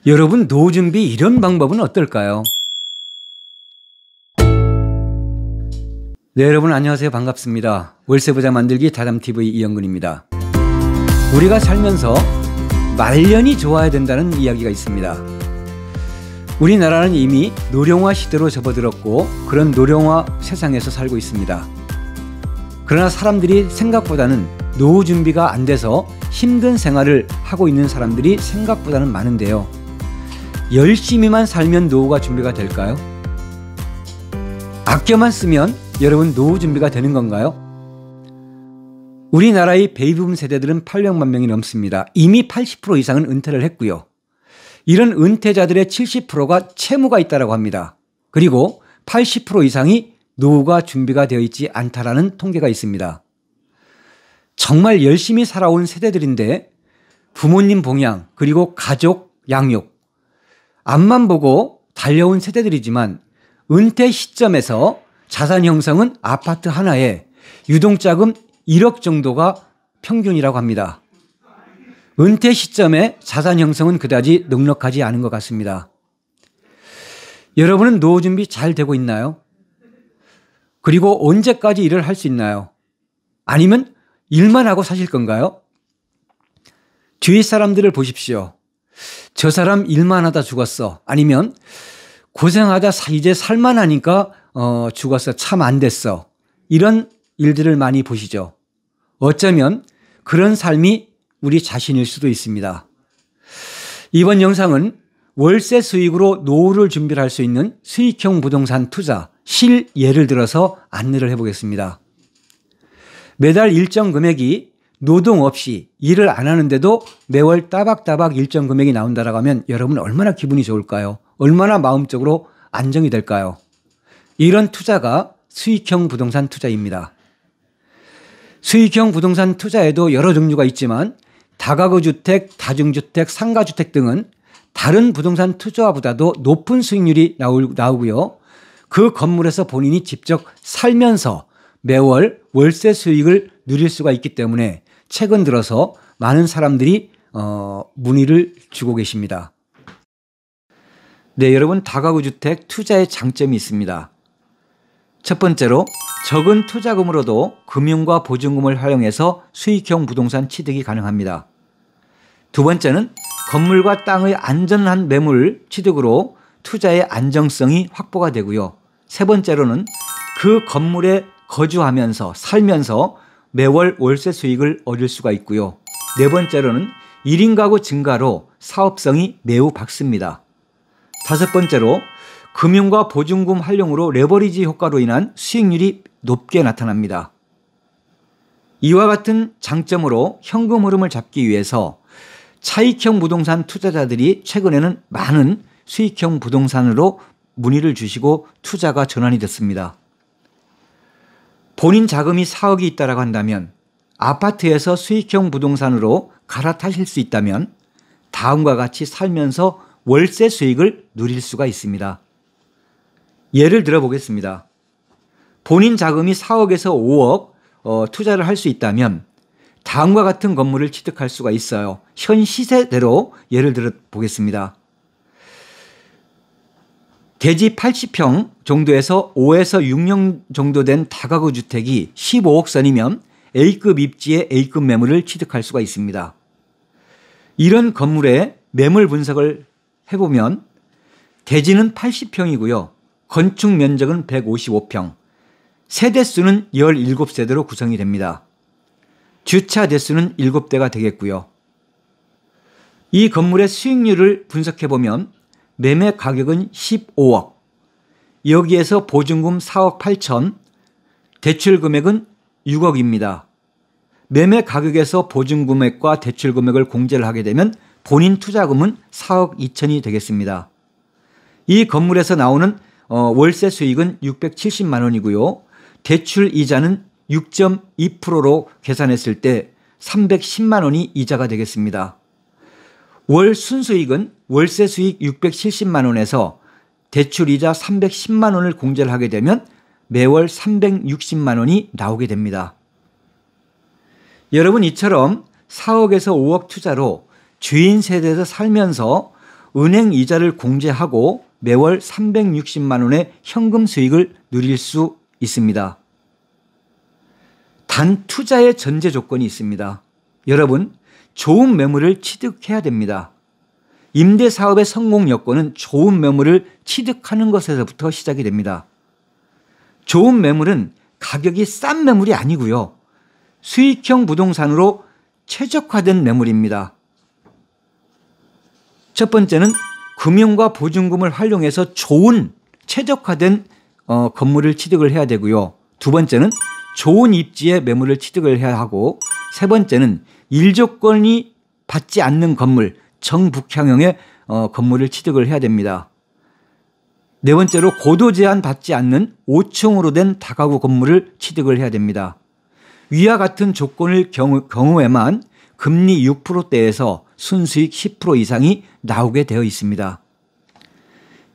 여러분, 노후 준비 이런 방법은 어떨까요? 네, 여러분 안녕하세요. 반갑습니다. 월세부자 만들기 다담TV 이영근입니다. 우리가 살면서 말년이 좋아야 된다는 이야기가 있습니다. 우리나라는 이미 노령화 시대로 접어들었고 그런 노령화 세상에서 살고 있습니다. 그러나 사람들이 생각보다는 노후 준비가 안 돼서 힘든 생활을 하고 있는 사람들이 생각보다는 많은데요. 열심히만 살면 노후가 준비가 될까요? 아껴만 쓰면 여러분 노후 준비가 되는 건가요? 우리나라의 베이비붐 세대들은 800만 명이 넘습니다. 이미 80% 이상은 은퇴를 했고요. 이런 은퇴자들의 70%가 채무가 있다고 합니다. 그리고 80% 이상이 노후가 준비가 되어 있지 않다라는 통계가 있습니다. 정말 열심히 살아온 세대들인데 부모님 봉양 그리고 가족 양육 앞만 보고 달려온 세대들이지만 은퇴 시점에서 자산 형성은 아파트 하나에 유동자금 1억 정도가 평균이라고 합니다. 은퇴 시점에 자산 형성은 그다지 넉넉하지 않은 것 같습니다. 여러분은 노후 준비 잘 되고 있나요? 그리고 언제까지 일을 할 수 있나요? 아니면 일만 하고 사실 건가요? 주위 사람들을 보십시오. 저 사람 일만 하다 죽었어. 아니면 고생하다 이제 살만하니까 죽었어. 참 안 됐어. 이런 일들을 많이 보시죠. 어쩌면 그런 삶이 우리 자신일 수도 있습니다. 이번 영상은 월세 수익으로 노후를 준비할 수 있는 수익형 부동산 투자 실예를 들어서 안내를 해보겠습니다. 매달 일정 금액이 노동 없이 일을 안 하는데도 매월 따박따박 일정 금액이 나온다고 하면 여러분 얼마나 기분이 좋을까요? 얼마나 마음적으로 안정이 될까요? 이런 투자가 수익형 부동산 투자입니다. 수익형 부동산 투자에도 여러 종류가 있지만 다가구 주택, 다중주택, 상가주택 등은 다른 부동산 투자보다도 높은 수익률이 나오고요. 그 건물에서 본인이 직접 살면서 매월 월세 수익을 누릴 수가 있기 때문에 최근 들어서 많은 사람들이 문의를 주고 계십니다. 네, 여러분 다가구 주택 투자의 장점이 있습니다. 첫 번째로 적은 투자금으로도 금융과 보증금을 활용해서 수익형 부동산 취득이 가능합니다. 두 번째는 건물과 땅의 안전한 매물 취득으로 투자의 안정성이 확보가 되고요. 세 번째로는 그 건물에 거주하면서 살면서 매월 월세 수익을 얻을 수가 있고요. 네 번째로는 1인 가구 증가로 사업성이 매우 밝습니다. 다섯 번째로 금융과 보증금 활용으로 레버리지 효과로 인한 수익률이 높게 나타납니다. 이와 같은 장점으로 현금 흐름을 잡기 위해서 차익형 부동산 투자자들이 최근에는 많은 수익형 부동산으로 문의를 주시고 투자가 전환이 됐습니다. 본인 자금이 4억이 있다고 한다면 아파트에서 수익형 부동산으로 갈아타실 수 있다면 다음과 같이 살면서 월세 수익을 누릴 수가 있습니다. 예를 들어 보겠습니다. 본인 자금이 4억에서 5억 투자를 할 수 있다면 다음과 같은 건물을 취득할 수가 있어요. 현 시세대로 예를 들어 보겠습니다. 대지 80평 정도에서 5에서 6년 정도 된 다가구 주택이 15억 선이면 A급 입지의 A급 매물을 취득할 수가 있습니다. 이런 건물의 매물 분석을 해보면 대지는 80평이고요. 건축 면적은 155평, 세대수는 17세대로 구성이 됩니다. 주차 대수는 7대가 되겠고요. 이 건물의 수익률을 분석해보면 매매 가격은 15억, 여기에서 보증금 4억 8천, 대출 금액은 6억입니다. 매매 가격에서 보증금액과 대출 금액을 공제를 하게 되면 본인 투자금은 4억 2천이 되겠습니다. 이 건물에서 나오는 월세 수익은 670만 원이고요. 대출 이자는 6.2%로 계산했을 때 310만 원이 이자가 되겠습니다. 월 순수익은 월세 수익 670만 원에서 대출 이자 310만 원을 공제를 하게 되면 매월 360만 원이 나오게 됩니다. 여러분 이처럼 4억에서 5억 투자로 주인 세대에서 살면서 은행 이자를 공제하고 매월 360만 원의 현금 수익을 누릴 수 있습니다. 단 투자의 전제 조건이 있습니다. 여러분, 좋은 매물을 취득해야 됩니다. 임대사업의 성공 여건은 좋은 매물을 취득하는 것에서부터 시작이 됩니다. 좋은 매물은 가격이 싼 매물이 아니고요. 수익형 부동산으로 최적화된 매물입니다. 첫 번째는 금융과 보증금을 활용해서 좋은 최적화된 건물을 취득을 해야 되고요. 두 번째는 좋은 입지의 매물을 취득을 해야 하고, 세 번째는 일조권이 받지 않는 건물, 정북향형의 건물을 취득을 해야 됩니다. 네 번째로 고도 제한 받지 않는 5층으로 된 다가구 건물을 취득을 해야 됩니다. 위와 같은 조건을 경우에만 금리 6%대에서 순수익 10% 이상이 나오게 되어 있습니다.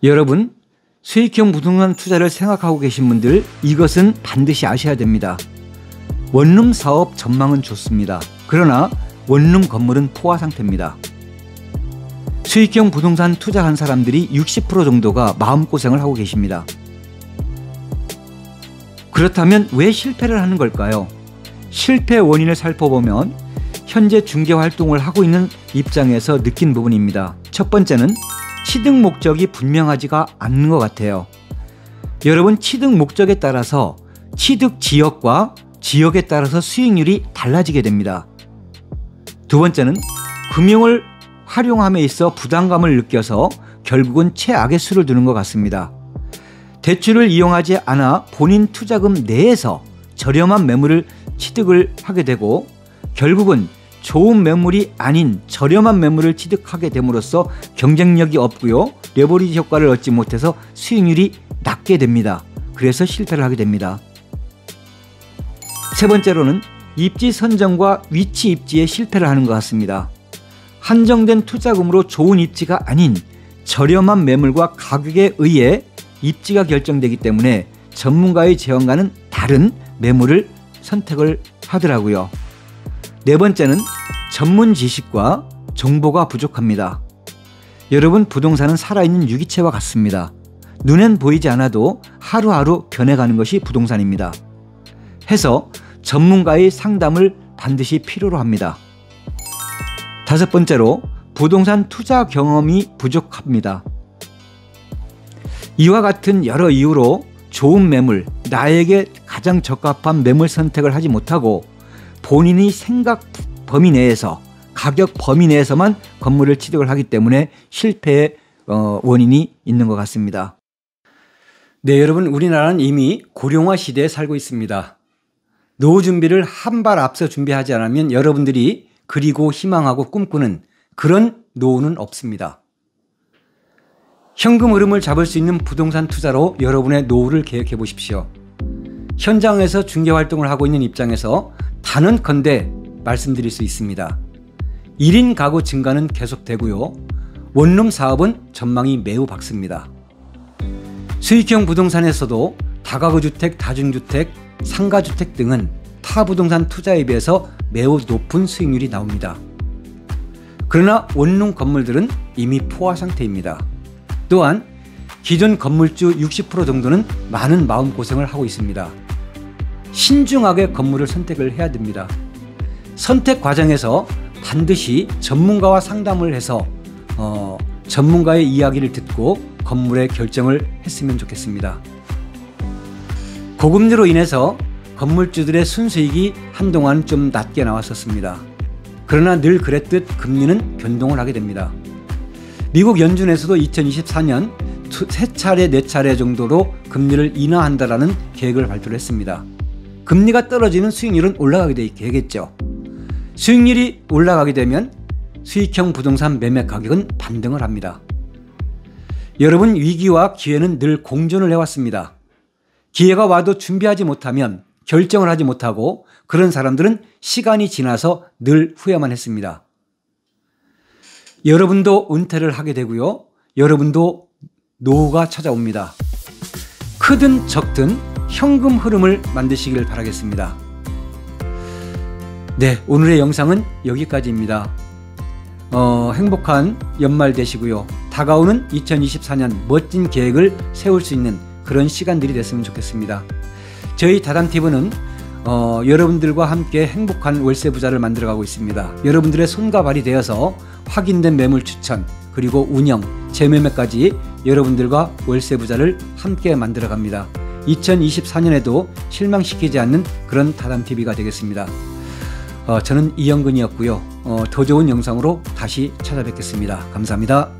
여러분, 수익형 부동산 투자를 생각하고 계신 분들, 이것은 반드시 아셔야 됩니다. 원룸 사업 전망은 좋습니다. 그러나 원룸 건물은 포화 상태입니다. 수익형 부동산 투자한 사람들이 60% 정도가 마음고생을 하고 계십니다. 그렇다면 왜 실패를 하는 걸까요? 실패 원인을 살펴보면 현재 중개 활동을 하고 있는 입장에서 느낀 부분입니다. 첫 번째는 취득 목적이 분명하지가 않는 것 같아요. 여러분, 취득 목적에 따라서 취득 지역과 지역에 따라서 수익률이 달라지게 됩니다. 두 번째는 금융을 활용함에 있어 부담감을 느껴서 결국은 최악의 수를 두는 것 같습니다. 대출을 이용하지 않아 본인 투자금 내에서 저렴한 매물을 취득을 하게 되고, 결국은 좋은 매물이 아닌 저렴한 매물을 취득하게 됨으로써 경쟁력이 없고요. 레버리지 효과를 얻지 못해서 수익률이 낮게 됩니다. 그래서 실패를 하게 됩니다. 세 번째로는 입지 선정과 위치 입지에 실패를 하는 것 같습니다. 한정된 투자금으로 좋은 입지가 아닌 저렴한 매물과 가격에 의해 입지가 결정되기 때문에 전문가의 제언과는 다른 매물을 선택을 하더라고요. 네 번째는 전문 지식과 정보가 부족합니다. 여러분, 부동산은 살아있는 유기체와 같습니다. 눈엔 보이지 않아도 하루하루 변해가는 것이 부동산입니다. 해서 전문가의 상담을 반드시 필요로 합니다. 다섯 번째로 부동산 투자 경험이 부족합니다. 이와 같은 여러 이유로 좋은 매물, 나에게 가장 적합한 매물 선택을 하지 못하고 본인이 생각 범위 내에서, 가격 범위 내에서만 건물을 취득을 하기 때문에 실패의 원인이 있는 것 같습니다. 네, 여러분, 우리나라는 이미 고령화 시대에 살고 있습니다. 노후 준비를 한 발 앞서 준비하지 않으면 여러분들이 그리고 희망하고 꿈꾸는 그런 노후는 없습니다. 현금 흐름을 잡을 수 있는 부동산 투자로 여러분의 노후를 계획해 보십시오. 현장에서 중개 활동을 하고 있는 입장에서 단언컨대 말씀드릴 수 있습니다. 1인 가구 증가는 계속되고요. 원룸 사업은 전망이 매우 밝습니다. 수익형 부동산에서도 다가구 주택, 다중주택, 상가주택 등은 타 부동산 투자에 비해서 매우 높은 수익률이 나옵니다. 그러나 원룸 건물들은 이미 포화 상태입니다. 또한 기존 건물주 60% 정도는 많은 마음고생을 하고 있습니다. 신중하게 건물을 선택을 해야 됩니다. 선택 과정에서 반드시 전문가와 상담을 해서 전문가의 이야기를 듣고 건물의 결정을 했으면 좋겠습니다. 고금리로 인해서 건물주들의 순수익이 한동안 좀 낮게 나왔었습니다. 그러나 늘 그랬듯 금리는 변동을 하게 됩니다. 미국 연준에서도 2024년 3차례, 4차례 정도로 금리를 인하한다라는 계획을 발표를 했습니다. 금리가 떨어지면 수익률은 올라가게 되겠죠. 수익률이 올라가게 되면 수익형 부동산 매매 가격은 반등을 합니다. 여러분, 위기와 기회는 늘 공존을 해왔습니다. 기회가 와도 준비하지 못하면, 결정을 하지 못하고, 그런 사람들은 시간이 지나서 늘 후회만 했습니다. 여러분도 은퇴를 하게 되고요. 여러분도 노후가 찾아옵니다. 크든 적든 현금 흐름을 만드시길 바라겠습니다. 네, 오늘의 영상은 여기까지입니다. 행복한 연말 되시고요. 다가오는 2024년 멋진 계획을 세울 수 있는 그런 시간들이 됐으면 좋겠습니다. 저희 다담TV는 여러분들과 함께 행복한 월세 부자를 만들어가고 있습니다. 여러분들의 손과 발이 되어서 확인된 매물 추천, 그리고 운영, 재매매까지 여러분들과 월세 부자를 함께 만들어갑니다. 2024년에도 실망시키지 않는 그런 다담TV가 되겠습니다. 저는 이영근이었고요. 더 좋은 영상으로 다시 찾아뵙겠습니다. 감사합니다.